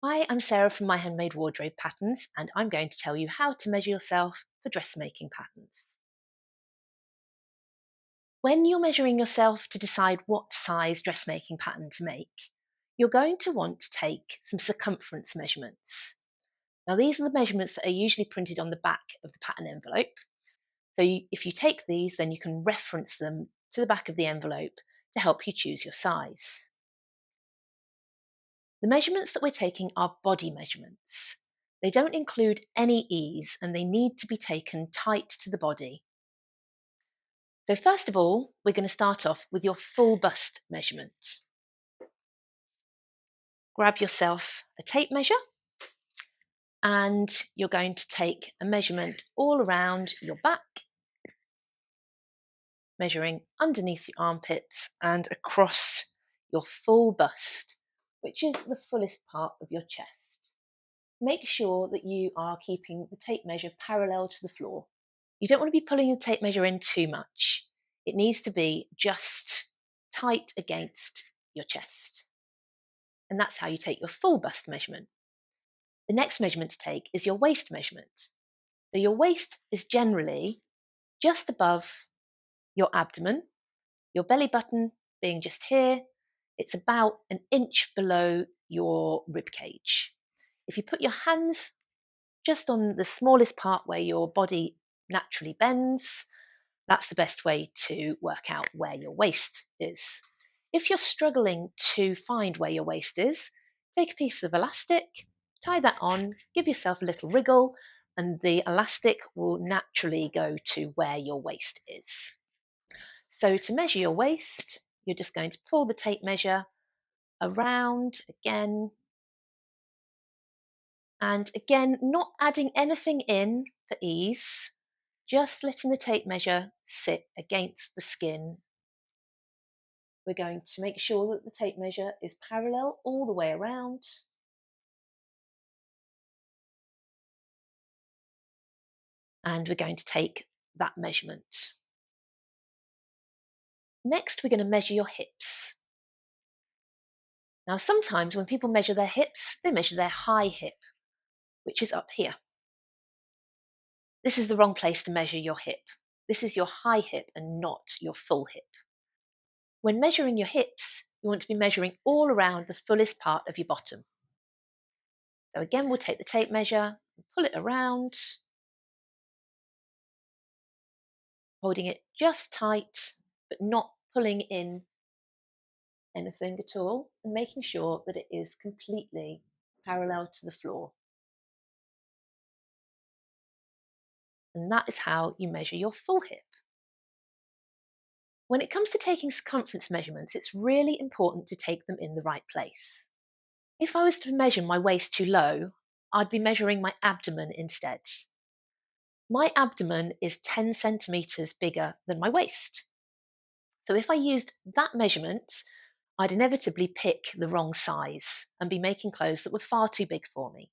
Hi, I'm Sarah from My Handmade Wardrobe Patterns, and I'm going to tell you how to measure yourself for dressmaking patterns. When you're measuring yourself to decide what size dressmaking pattern to make, you're going to want to take some circumference measurements. Now, these are the measurements that are usually printed on the back of the pattern envelope. So, if you take these, then you can reference them to the back of the envelope to help you choose your size. The measurements that we're taking are body measurements. They don't include any ease and they need to be taken tight to the body. So, first of all, we're going to start off with your full bust measurement. Grab yourself a tape measure and you're going to take a measurement all around your back, measuring underneath your armpits and across your full bust, which is the fullest part of your chest. Make sure that you are keeping the tape measure parallel to the floor. You don't want to be pulling the tape measure in too much. It needs to be just tight against your chest. And that's how you take your full bust measurement. The next measurement to take is your waist measurement. So your waist is generally just above your abdomen, your belly button being just here. It's about an inch below your rib cage. If you put your hands just on the smallest part where your body naturally bends, that's the best way to work out where your waist is. If you're struggling to find where your waist is, take a piece of elastic, tie that on, give yourself a little wriggle, and the elastic will naturally go to where your waist is. So to measure your waist, you're just going to pull the tape measure around again, and again, not adding anything in for ease, just letting the tape measure sit against the skin. We're going to make sure that the tape measure is parallel all the way around. And we're going to take that measurement. Next, we're going to measure your hips. Now, sometimes when people measure their hips, they measure their high hip, which is up here. This is the wrong place to measure your hip. This is your high hip and not your full hip. When measuring your hips, you want to be measuring all around the fullest part of your bottom. So again, we'll take the tape measure, pull it around, holding it just tight, but not pulling in anything at all, and making sure that it is completely parallel to the floor. And that is how you measure your full hip. When it comes to taking circumference measurements, it's really important to take them in the right place. If I was to measure my waist too low, I'd be measuring my abdomen instead. My abdomen is 10 centimetres bigger than my waist. So if I used that measurement, I'd inevitably pick the wrong size and be making clothes that were far too big for me.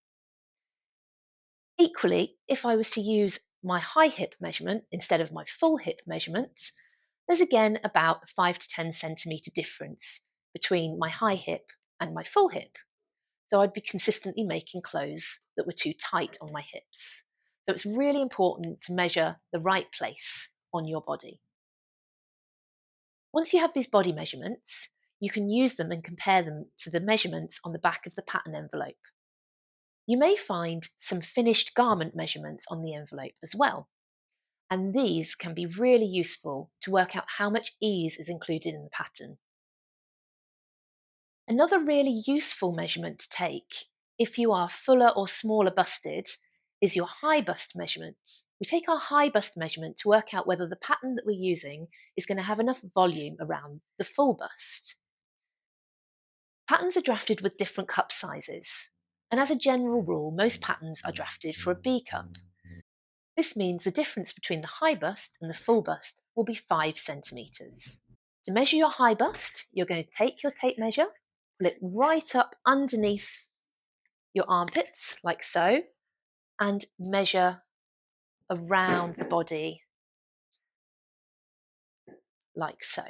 Equally, if I was to use my high hip measurement instead of my full hip measurement, there's again about a 5 to 10 centimetre difference between my high hip and my full hip. So I'd be consistently making clothes that were too tight on my hips. So it's really important to measure the right place on your body. Once you have these body measurements, you can use them and compare them to the measurements on the back of the pattern envelope. You may find some finished garment measurements on the envelope as well, and these can be really useful to work out how much ease is included in the pattern. Another really useful measurement to take if you are fuller or smaller busted is your high bust measurement. We take our high bust measurement to work out whether the pattern that we're using is going to have enough volume around the full bust. Patterns are drafted with different cup sizes, and as a general rule, most patterns are drafted for a B cup. This means the difference between the high bust and the full bust will be 5 centimetres. To measure your high bust, you're going to take your tape measure, pull it right up underneath your armpits, like so, and measure around the body, like so.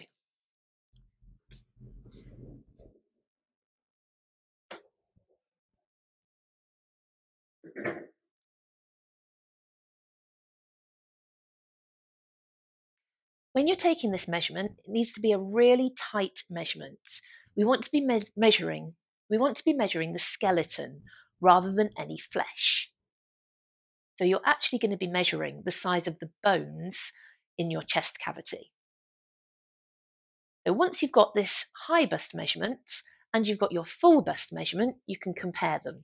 When you're taking this measurement, it needs to be a really tight measurement. We want to be measuring the skeleton rather than any flesh. So you're actually going to be measuring the size of the bones in your chest cavity. So once you've got this high bust measurement and you've got your full bust measurement, you can compare them.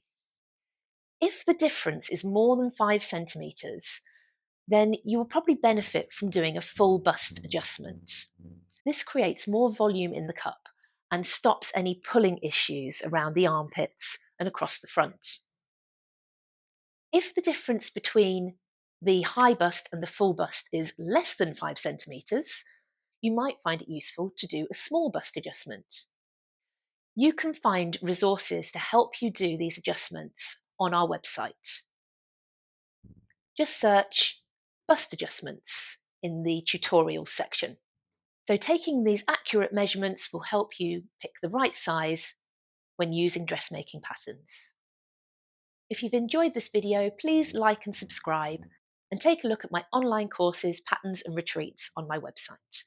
If the difference is more than 5 centimetres, then you will probably benefit from doing a full bust adjustment. This creates more volume in the cup and stops any pulling issues around the armpits and across the front. If the difference between the high bust and the full bust is less than 5 centimetres, you might find it useful to do a small bust adjustment. You can find resources to help you do these adjustments on our website. Just search bust adjustments in the tutorials section. So taking these accurate measurements will help you pick the right size when using dressmaking patterns. If you've enjoyed this video, please like and subscribe, and take a look at my online courses, patterns and retreats on my website.